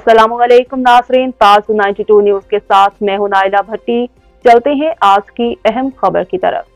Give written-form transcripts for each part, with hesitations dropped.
अस्सलाम वालेकुम नाज़रीन, ताज़ 92 न्यूज़ के साथ मैं हूं नाइला भट्टी। चलते हैं आज की अहम खबर की तरफ।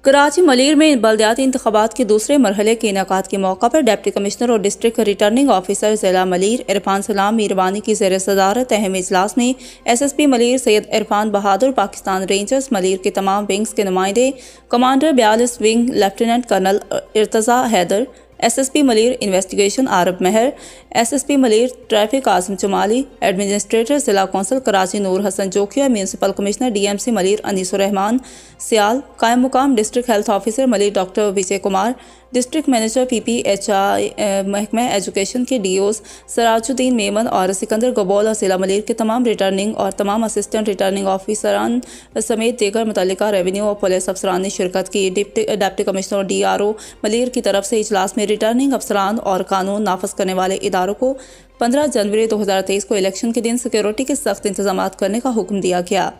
कराची मलीर में बल्दियाती इंतखाबात के दूसरे मरहले के इनेकाद के मौका पर डिप्टी कमिश्नर और डिस्ट्रिक्ट रिटर्निंग ऑफिसर जिला मलीर इरफान सलाम मीरवानी की ज़ेर सदारत अहम इजलास में SSP मलीर सैयद इरफान बहादुर, पाकिस्तान रेंजर्स मलीर के तमाम विंग्स के नुमाइंदे, commander 42 wing lieutenant colonel Irtaza Haider, SSP Malir investigation Arab Mahar, SSP Malir traffic Azam Chamali, administrator जिला council Karachi Noor Hasan Jokhia, municipal commissioner DMC Malir Anisur Rehman Sial, कायम मुकाम district health officer Malir doctor Vijay Kumar, district manager PPHI महकमा एजुकेशन के DOs सराजुद्दीन मेमन और सिकंदर गबोल और जिला मलीर के तमाम रिटर्निंग और तमाम असिस्टेंट रिटर्निंग ऑफिसरान समेत दीगर मुतल्लिका रेवेन्यू और पुलिस अफसरान ने शिरकत की। डिप्टी कमिश्नर और DRO मलीर की तरफ से इजलास में रिटर्निंग अफसरान और कानून नाफज करने वाले इदारों को 15 जनवरी 2023 को इलेक्शन के दिन सिक्योरिटी के सख्त इंतजाम करने का हुक्म दिया गया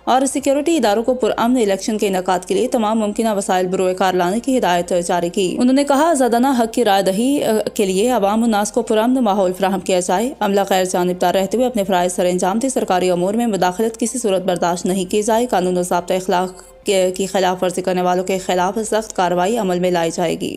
और सिक्योरिटी इदारों को पुरअमन इलेक्शन के इनेकाद के लिए तमाम मुमकिन वसाइल बरोए कार लाने की हिदायत जारी की। उन्होंने कहा, आज़ादाना हक की राय दही के लिए अवाम उन्नास को पुरअमन माहौल फराहम किया जाए। अमला गैर जानिबदार रहते हुए अपने फ़राइज़ सर अंजाम दे। सरकारी अमूर में मुदाखलत किसी सूरत बर्दाश्त नहीं की जाए। कानून और ज़ाब्ता अखलाक की खिलाफ वर्जी करने वालों के खिलाफ सख्त कार्रवाई अमल में लाई जाएगी।